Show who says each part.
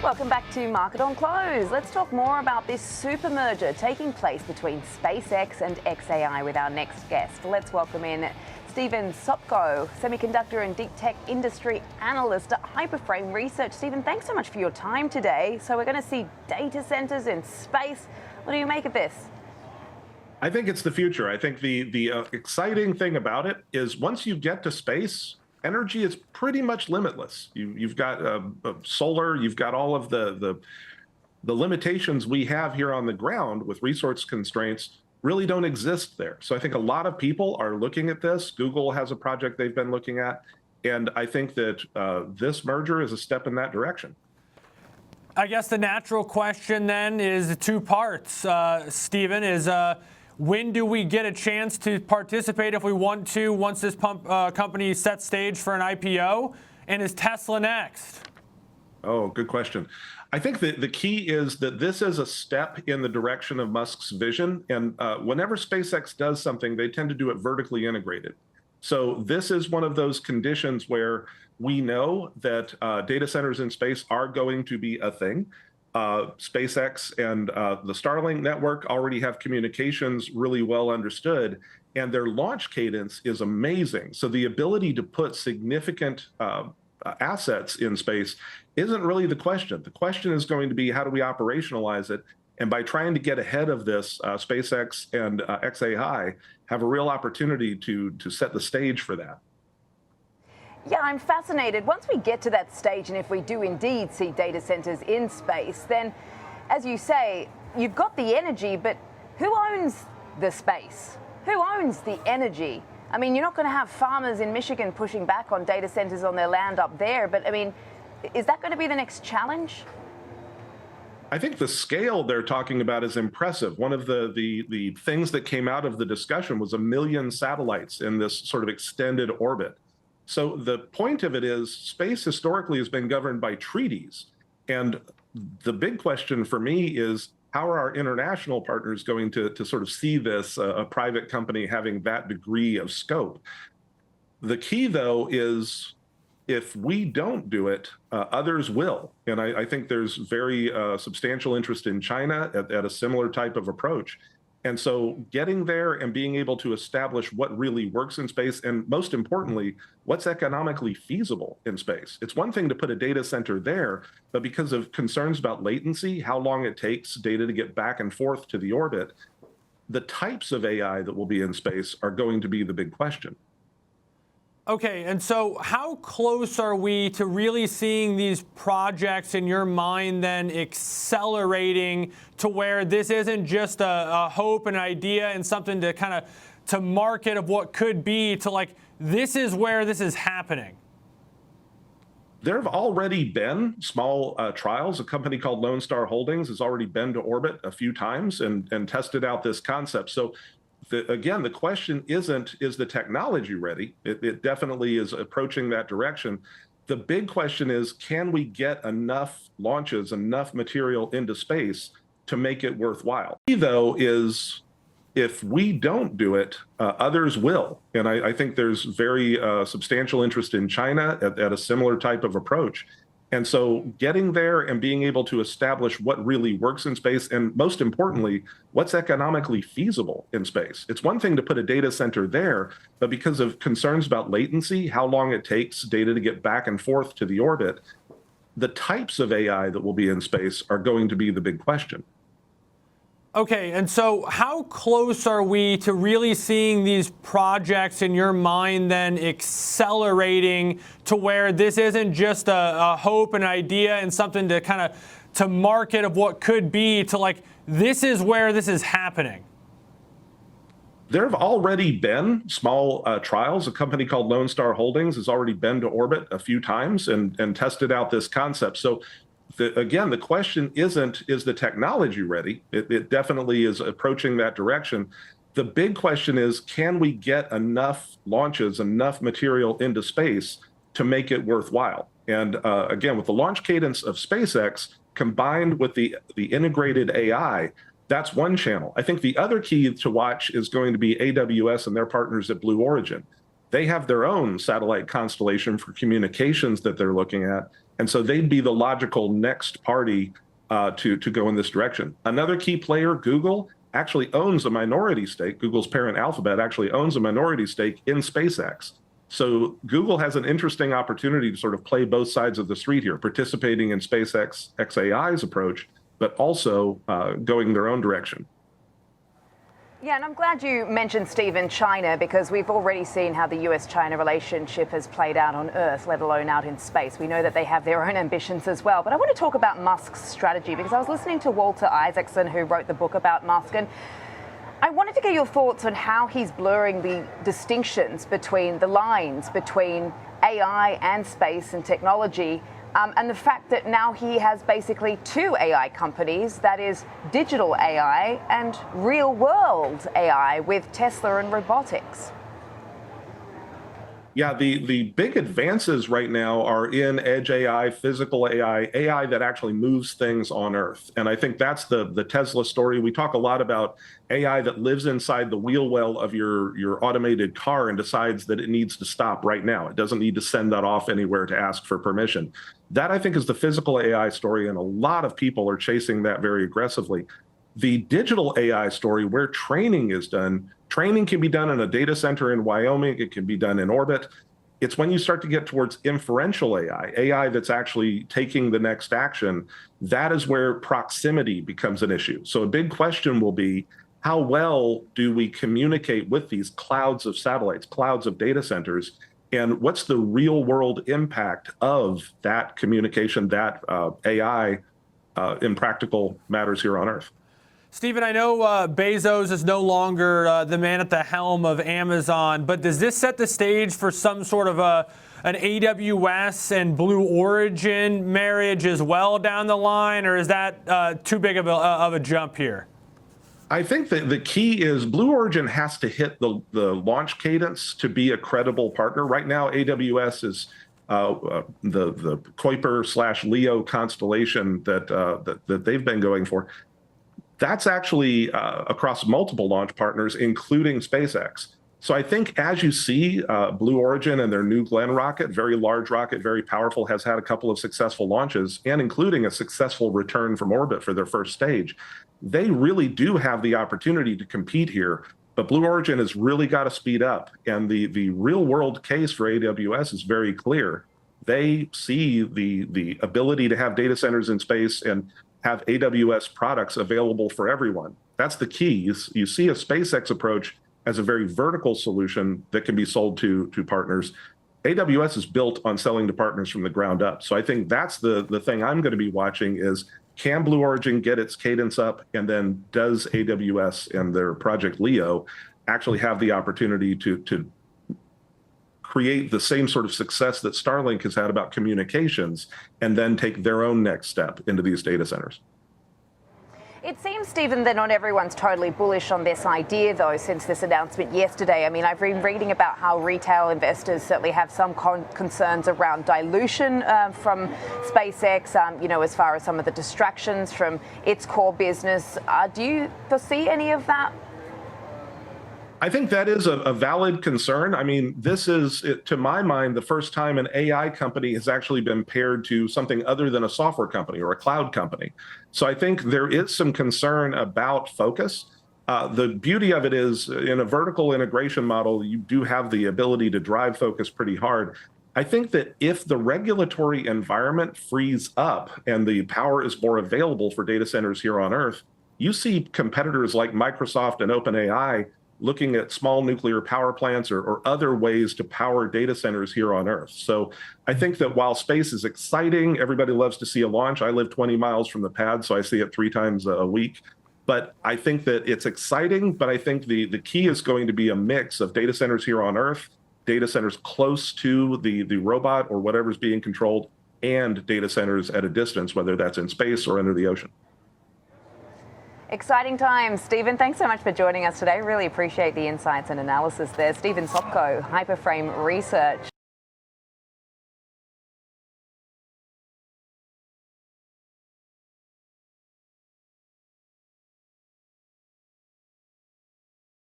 Speaker 1: Welcome back to Market on Close. Let's talk more about this super merger taking place between SpaceX and xAI with our next guest. Let's welcome in Stephen Sopko, semiconductor and deep tech industry analyst at Hyperframe Research. Stephen, thanks so much for your time today. So we're going to see data centers in space. What do you make of this?
Speaker 2: I think it's the future. I think the exciting thing about it is once you get to space, energy is pretty much limitless. You've got solar, you've got all of the limitations we have here on the ground with resource constraints really don't exist there. So I think a lot of people are looking at this. Google has a project they've been looking at. And I think that this merger is a step in that direction.
Speaker 3: I guess the natural question then is two parts, Stephen, is when do we get a chance to participate if we want to once this company sets stage for an IPO? And is Tesla next?
Speaker 2: Oh, good question. I think that the key is that this is a step in the direction of Musk's vision. And whenever SpaceX does something, they tend to do it vertically integrated. So this is one of those conditions where we know that data centers in space are going to be a thing. SpaceX and the Starlink network already have communications really well understood, and their launch cadence is amazing. So the ability to put significant assets in space isn't really the question. The question is going to be, how do we operationalize it? And by trying to get ahead of this, SpaceX and xAI have a real opportunity to set the stage for that.
Speaker 1: Yeah, I'm fascinated. Once we get to that stage, and if we do indeed see data centers in space, then, as you say, you've got the energy, but who owns the space? Who owns the energy? I mean, you're not going to have farmers in Michigan pushing back on data centers on their land up there, but I mean, is that going to be the next challenge?
Speaker 2: I think the scale they're talking about is impressive. One of the things that came out of the discussion was 1 million satellites in this sort of extended orbit. So the point of it is space historically has been governed by treaties. And the big question for me is, how are our international partners going to sort of see this, a private company having that degree of scope? The key, though, is if we don't do it, others will. And I think there's very substantial interest in China at a similar type of approach. And so getting there and being able to establish what really works in space, and most importantly, what's economically feasible in space. It's one thing to put a data center there, but because of concerns about latency, how long it takes data to get back and forth to the orbit, the types of AI that will be in space are going to be the big question.
Speaker 3: Okay, and so how close are we to really seeing these projects in your mind then accelerating to where this isn't just a hope, an idea, and something to kind of to market of what could be, to like, this is where this is happening?
Speaker 2: There have already been small trials. A company called Lone Star Holdings has already been to orbit a few times and tested out this concept. So again, the question isn't, is the technology ready? It definitely is approaching that direction. The big question is, can we get enough launches, enough material into space to make it worthwhile? The key, though, is if we don't do it, others will. And I think there's very substantial interest in China at a similar type of approach. And so getting there and being able to establish what really works in space, and most importantly, what's economically feasible in space. It's one thing to put a data center there, but because of concerns about latency, how long it takes data to get back and forth to the orbit, the types of AI that will be in space are going to be the big question.
Speaker 3: Okay, and so how close are we to really seeing these projects in your mind then accelerating to where this isn't just a hope, an idea, and something to kind of to market of what could be, to like, this is where this is happening?
Speaker 2: There have already been small trials. A company called Lone Star Holdings has already been to orbit a few times and tested out this concept. So again, the question isn't, is the technology ready? It definitely is approaching that direction. The big question is, can we get enough launches, enough material into space to make it worthwhile? And again, with the launch cadence of SpaceX combined with the integrated AI, that's one channel. I think the other key to watch is going to be AWS and their partners at Blue Origin. They have their own satellite constellation for communications that they're looking at. And so they'd be the logical next party to go in this direction. Another key player, Google, actually owns a minority stake. Google's parent Alphabet actually owns a minority stake in SpaceX. So Google has an interesting opportunity to sort of play both sides of the street here, participating in SpaceX xAI's approach, but also going their own direction.
Speaker 1: Yeah, and I'm glad you mentioned, Stephen, China, because we've already seen how the US-China relationship has played out on Earth, let alone out in space. We know that they have their own ambitions as well. But I want to talk about Musk's strategy, because I was listening to Walter Isaacson, who wrote the book about Musk, and I wanted to get your thoughts on how he's blurring the distinctions between the lines between AI and space and technology. And the fact that now he has basically two AI companies, that is digital AI and real world AI with Tesla and robotics.
Speaker 2: Yeah, the big advances right now are in edge AI, physical AI, AI that actually moves things on Earth. And I think that's the Tesla story. We talk a lot about AI that lives inside the wheel well of your automated car and decides that it needs to stop right now. It doesn't need to send that off anywhere to ask for permission. That, I think, is the physical AI story, and a lot of people are chasing that very aggressively. The digital AI story, where training is done, training can be done in a data center in Wyoming. It can be done in orbit. It's when you start to get towards inferential AI, AI that's actually taking the next action, that is where proximity becomes an issue. So a big question will be, how well do we communicate with these clouds of satellites, clouds of data centers, and what's the real world impact of that communication, that AI in practical matters here on Earth?
Speaker 3: Stephen, I know Bezos is no longer the man at the helm of Amazon, but does this set the stage for some sort of an AWS and Blue Origin marriage as well down the line, or is that too big of a jump here?
Speaker 2: I think that the key is Blue Origin has to hit the launch cadence to be a credible partner. Right now, AWS is the Kuiper/Leo constellation that they've been going for. That's actually across multiple launch partners, including SpaceX. So I think as you see, Blue Origin and their New Glenn rocket, very large rocket, very powerful, has had a couple of successful launches, and including a successful return from orbit for their first stage. They really do have the opportunity to compete here, but Blue Origin has really got to speed up. And the real world case for AWS is very clear. They see the ability to have data centers in space and have AWS products available for everyone. That's the key. You see a SpaceX approach as a very vertical solution that can be sold to partners. AWS is built on selling to partners from the ground up. So I think that's the thing I'm going to be watching is, can Blue Origin get its cadence up? And then does AWS and their Project Leo actually have the opportunity to create the same sort of success that Starlink has had about communications, and then take their own next step into these data centers?
Speaker 1: It seems, Stephen, that not everyone's totally bullish on this idea, though, since this announcement yesterday. I mean, I've been reading about how retail investors certainly have some concerns around dilution from SpaceX, as far as some of the distractions from its core business. Do you foresee any of that?
Speaker 2: I think that is a valid concern. I mean, this is, to my mind, the first time an AI company has actually been paired to something other than a software company or a cloud company. So I think there is some concern about focus. The beauty of it is, in a vertical integration model, you do have the ability to drive focus pretty hard. I think that if the regulatory environment frees up and the power is more available for data centers here on Earth, you see competitors like Microsoft and OpenAI looking at small nuclear power plants or other ways to power data centers here on Earth. So I think that while space is exciting, everybody loves to see a launch. I live 20 miles from the pad, so I see it 3 times a week. But I think that it's exciting, but I think the key is going to be a mix of data centers here on Earth, data centers close to the robot or whatever's being controlled, and data centers at a distance, whether that's in space or under the ocean.
Speaker 1: Exciting times. Stephen, thanks so much for joining us today. Really appreciate the insights and analysis there. Stephen Sopko, Hyperframe Research.